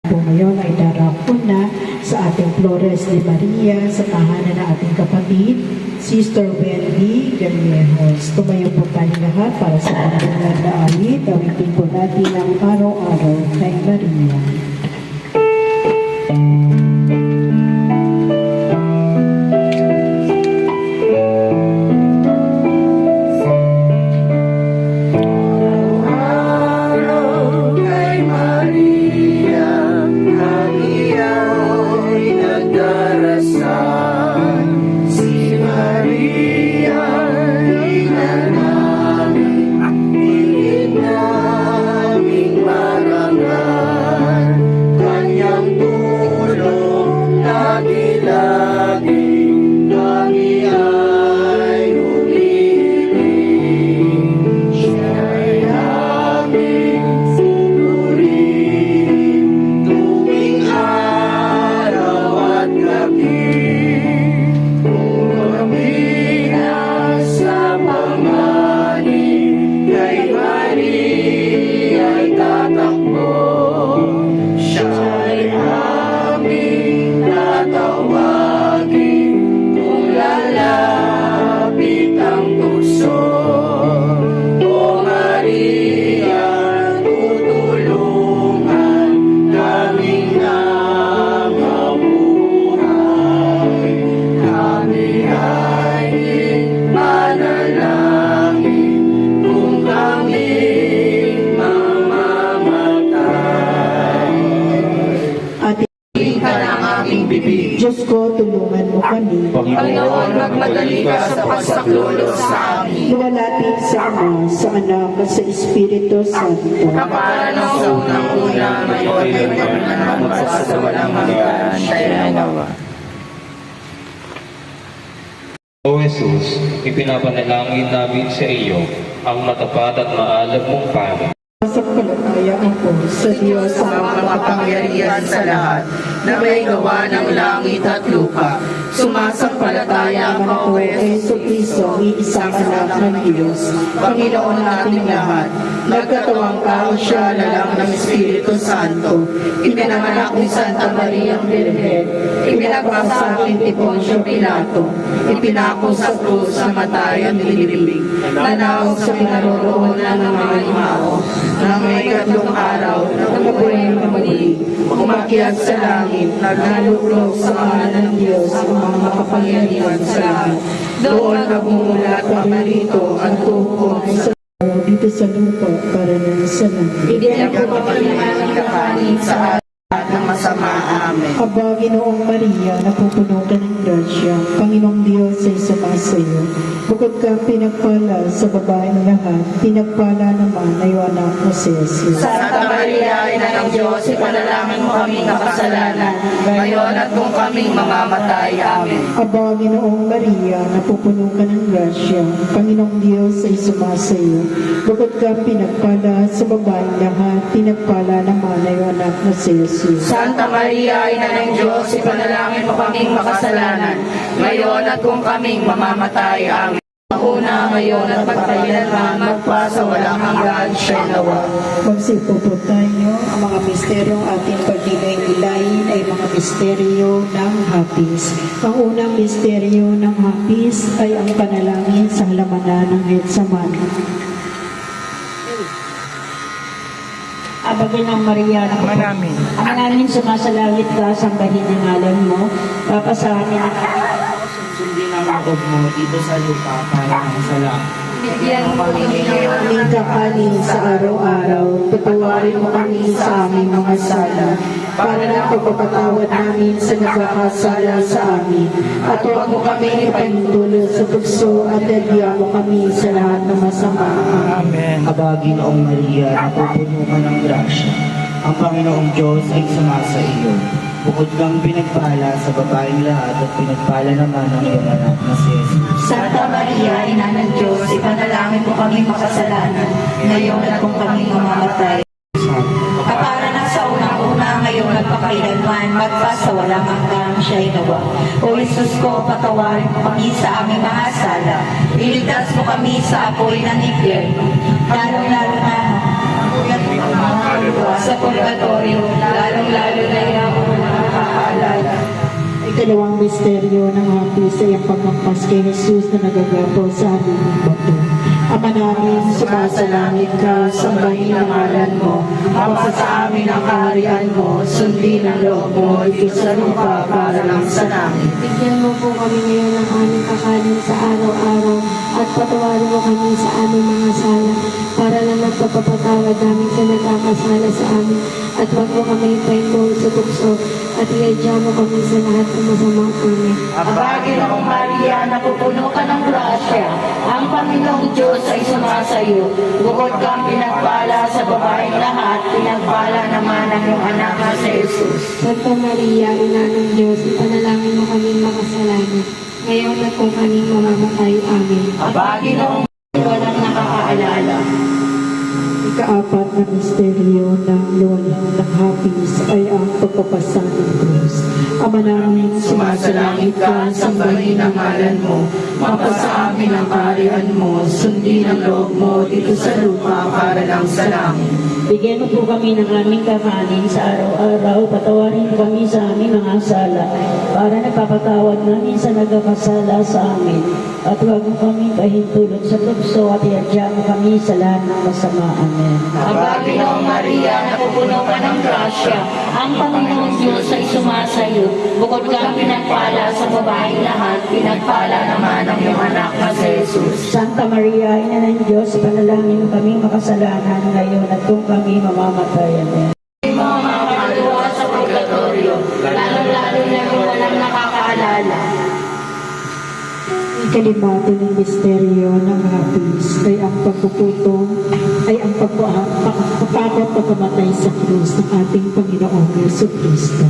po ngayon ay darapon na sa ating Flores de Maria sa tahanan ng ating kapatid, Sister Wendy Gallegos. Tumayo po tayo lahat para sa pagbunyag na awit. Awitin po natin ang araw-araw kay Maria. Diyos ko, tulungan mo kami. Panginoon, magmadali ka sa pagsaklolo sa amin. Luwalhati sa Ama, sa Anak, at sa Espiritu Santo. Kapara ng sa unang-una, ngayon ay magmamagsa sa walang hanggan. Siya nawa. O Jesus, ipinapanalangin namin sa iyo ang matapat at maalab mong pangit. Sampalataya ako sa Diyos Sa mga makapangyarihan sa lahat, na may gawa ng langit at lupa. Sumasampalataya ako kay Jesucristo, isang anak ng Diyos, Panginoon nating lahat. Nagkatawang tao siya lalang ng Espiritu Santo. Ipinanganak ni Santa Maria ang Birhen. Ipinagpasakit ni Poncio Pilato. Ipinako sa krus na matay at nilibing. Nanawag sa pinaroroonan ng mga limao. Nang may katlong araw, nagkabuhay ng muli. Umakyat sa langit, nagnaluklok sa mga ng Diyos ang mga makapangyarihan sa lahat. Doon nagmumulat ang narito ang tuhod sa dito sa lupa para na sa langit. Bigyan ko mapagmahal ng kakanin sa lahat ng masama. Amen. Aba, Ginoong Maria, napupuno ka ng grasya, Panginoong Diyos ay sumasayo. Bukod ka pinagpala sa babaeng lahat, pinagpala naman ay anak mo si Jesus. Santa Maria, Ina ng Diyos, ipanalangin mo kaming makasalanan, ngayon at kung kaming mamamatay. Amen. Aba, Ginoong Maria, napupuno ka ng grasya, Panginoong Diyos ay sumasayo. Bukod ka pinagpala sa babaeng lahat, pinagpala naman ay anak mo si Jesus. Santa Maria, Ina ng Diyos, ipanalangin mo kaming makasalanan, ngayon at kung kaming mamamatay. Amen. Una, ngayon at magkailanman, magpa sa walang hanggan. Siya nawa. Magsipo po tayo. Ang mga misteryong ating pagdilay-dilayin ay mga misteryo ng hapis. Ang unang misteryo ng hapis ay ang panalangin sa halamanan ng Getsemani. Abagin ng Maria, Manamin. ang namin sumasalangit ka, sambahin ang ngalan mo, papasamin ang Sundin ang loob mo dito sa lupa para sa langit. aming kakanin sa araw-araw, patawarin mo kami sa aming mga sala, para na pagpapatawad namin sa nagkakasala sa amin. At huwag mo kami ipahintulot sa tukso at dadya mo kami sa lahat ng masama. Amen. Aba, Ginoong Maria, napupuno ka ng grasya. Ang Panginoong Diyos ay sumasa iyo. Bukod kang pinagpala sa babaeng lahat at pinagpala naman ang iyong anak na si Jesus. Santa Maria, Ina ng Diyos, ipanalangin mo kami makasalanan, ngayon at kung kami mamamatay. Kapara ng sa unang-una, ngayon at pakailanman, magpasawalang hanggang siya'y nawa. O Jesus ko, patawarin mo kami sa aming mga sala. Iligtas mo kami sa apoy ng impyerno. Lalong-lalo na sa purgatorio, lalong-lalo misteryo ng hapis ay ang pagmampas kay Jesus na nagagapo sa aming bato. Ama namin, sumasalangit ka, sambahin ang ngalan mo, mapasa sa amin ang kaharian mo, sundin ang loob mo, ito sa lupa para lang sa langit. Bigyan mo po kami ngayon ng aming kakanin sa araw-araw at patawarin mo kami sa aming mga sala para lang nagpapapatawad namin sa nagkakasala sa amin at wag mo kami paintulog sa tukso at iadya mo kami sa lahat ng masamang amin. Aba, Ginoong Maria, napupuno ka ng grasya. Ang Panginoong Diyos ay sumasayo. Bukod kang pinagpala sa babaeng lahat, pinagpala naman ang iyong anak na si Jesus. Santa Maria, Ina ng Diyos, ipanalangin mo kami makasalanan. Ngayon at kung kami mamamatay. Amen. Aba, Ginoong Maria, walang nakakaalala. Ikaapat na misteryo ng luwalang ng hapis ay ang pagpapasa ng krus. Ama namin, Sumasalangit ka, sambahin ang ngalan mo, mapasa amin ang kaharian mo, sundin ang loob mo dito sa lupa para lang sa langit. Bigyan mo po kami ng aming kakanin sa araw-araw. Patawarin mo kami sa aming mga sala para nagpapatawad namin sa nagkakasala sa amin. At huwag mo kami pahintulot sa tukso at iadya mo kami sa lahat ng masama. Amen. Aba, Ginoong Maria, napupuno ka ng grasya. Ang Panginoong Diyos ay sumasayo. Bukod kang pinagpala sa babaeng lahat, pinagpala naman ang iyong anak na si Jesus. Santa Maria, Ina ng Diyos, panalangin mo kaming makasalanan ngayon at kung kami mamamatay. Amen. Mga kaluluwa sa purgatorio, lalo-lalo na yung walang nakakaalala. ikalimata ng misteryo ng hapis ay ang pagpuputong, ay ang pagpapakot pagkamatay sa krus ng ating Panginoong Jesucristo.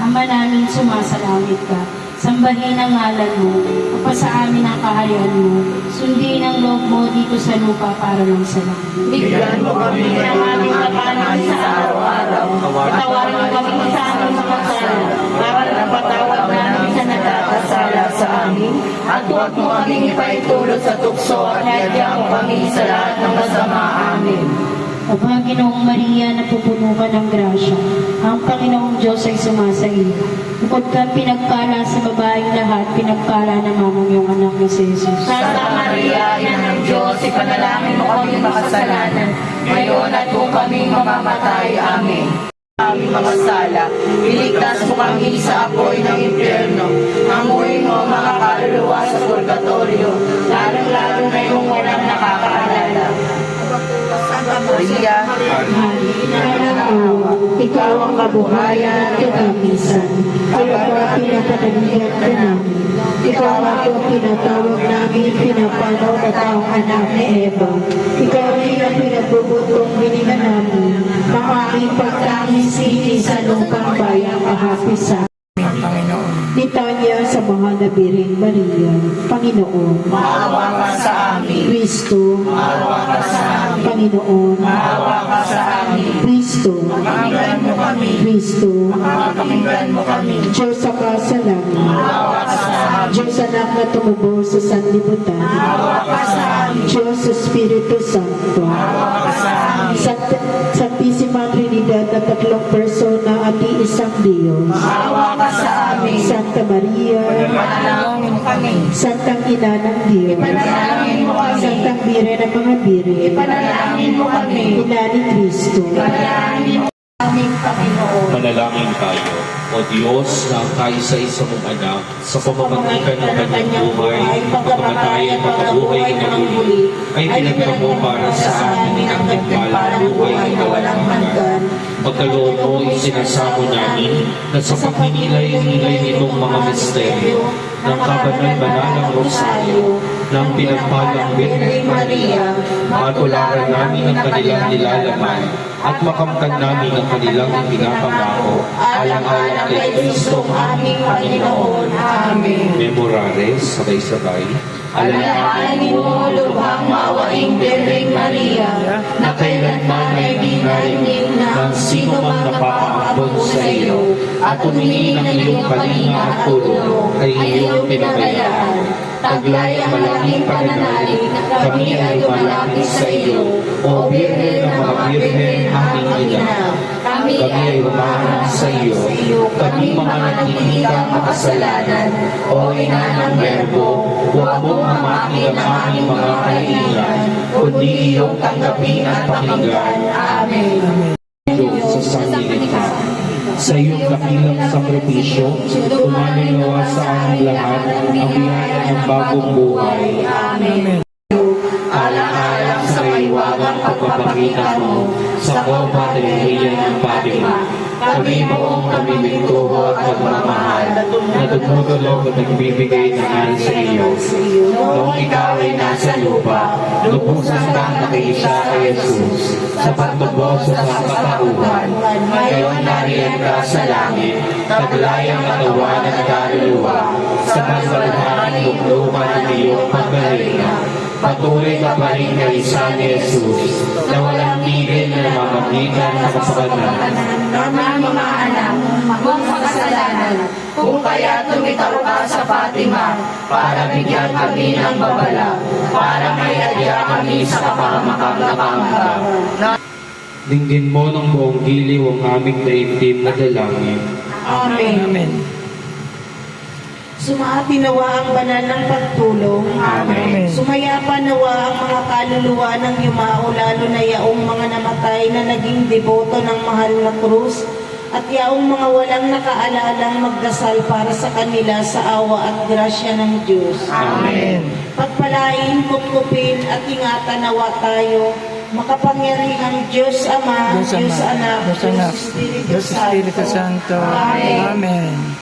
Ama namin, sumasalangit ka. Sambahin ang ngalan mo, mapasa amin ang kaharian mo, sundin ang loob mo dito sa lupa para lang sa langit. Bigyan mo kami ng aming kakanin sa araw-araw. Patawarin mo kami sa aming mga sala, para napatawad namin sa nagkakasala sa amin. At huwag mo kaming ipaitulot sa tukso at iadya mo kami sa lahat ng masama. Amen. Aba, Ginoong Maria, napupuno ka ng grasya. Ang Panginoong Diyos ay sumasayo. Bukod kang pinagpala sa babaeng lahat, pinagpala naman ang iyong anak na si Jesus. Santa Maria, Ina ng Diyos, ipanalangin mo kami makasalanan, ngayon at kung kami mamamatay. Amen. Aming mga sala, iligtas mo kami sa apoy ng impyerno, amuin mo mga kaluluwa sa purgatorio, lalong-lalo na yung walang nakakaalala. Santa Maria, Ikaw ang kabuhayan at katapisan. Kaya ba pinapatalihan ka namin? Ikaw ang pinatawag namin, pinapanaw na taong anak ni Eva. Ikaw rin ang pinagbubutong biningan namin, ng aming pagkamisili sa lupang bayang kahapisan. Litanya sa mahal na Birhen Maria, Panginoon, Maawa ka sa amin, Kristo, maawa ka sa amin, Panginoon, maawa ka sa amin. Kristo, Pakinggan mo kami, Kristo, pakinggan mo kami. Diyos sa kasalangan, Maawa ka sa amin, Diyos anak na tumubo sa sanlibutan, maawa ka sa amin, Diyos Espiritu Santo, maawa ka sa amin. Santisima Trinidad na tatlong persona at iisang Diyos, Maawa ka sa amin, Santa Maria, panalangin mo kami, Santang Ina ng Diyos, panalangin mo kami, Santang Bire ng mga Bire, panalangin mo kami, Ina ni Kristo, panalangin mo aming Panginoon. Manalangin tayo, O Diyos, na ang kaisa-isa mong anak, sa pamamagitan ng kanyang buhay, pagkamatay at pagkabuhay na muli, ay pinagkamo para sa amin ang nagpalang buhay na walang hanggan. Pagkaloob mo, isinasamo namin na sa pagninilay-nilay nitong mga misteryo ng kabanal-banalang rosaryo ng pinagpalang Birhen Maria, matularan namin ang kanilang nilalaman at makamtan namin ang kanilang pinapangako alang-alang kay Kristo aming Panginoon. Amen. Memorares, sabay-sabay. Alalahanin mo lubhang maawaing Birhen Maria, na kailanman ay di narinig ng sino mang napapaampon sa iyo at humingi ng iyong kalinga at tulong ay iyong pinabayaan. Taglay ang malaking pananalig, kami ay lumalapit sa iyo, O Birhen ng mga Birhen, aming ina. Kami ay umahanap sa iyo, kami mga nagtitikang makasalanan, o ina ng Verbo, huwag mong hamakin ang aming mga kahilingan, kundi iyong tanggapin at pakinggan. Amen. Diyos sa sanglilikha, sa iyong dakilang sakripisyo, tumaninawa sa aming lahat ang biyaya ng bagong buhay. Amen. Alang-alang sa kaiwagang pagpapakita mo sa Copa del Rey ng Fatima, kami moong kamimintuho at pagmamahal na tumutulog at nagbibigay ng mahal sa iyo. Noong ikaw ay nasa lupa, lubusan kang nakiisa kay Jesus sa pagtubos sa katauhan. Ngayon nariyan ka sa langit, naglayang katawan at kaluluwa sa pagbaluhan ng lupa ng iyong pagkalinga. Patuloy ka pa rin kay San Jesus na walang tigil na namamagitan ng kapakanan. Aming mga anak, huwag makasalanan, kung kaya tumitaw ka sa Fatima, para bigyan kami ng babala, para may adya kami sa kapamakang napangga. Dinggin mo ng buong giliw ang aming daigdig na dalangin. Amen. Sumaapi nawa ang banal ng pagtulong. Amen. Sumayapa nawa ang mga kaluluwa ng yumao, lalo na yaong mga namatay na naging deboto ng mahal na krus, at yaong mga walang nakaalalang magdasal para sa kanila sa awa at grasya ng Diyos. Amen. Pagpalain, kupkupin at ingatan nawa tayo, makapangyarihang Diyos Ama, Diyos Anak, Diyos Espiritu Santo. Amen.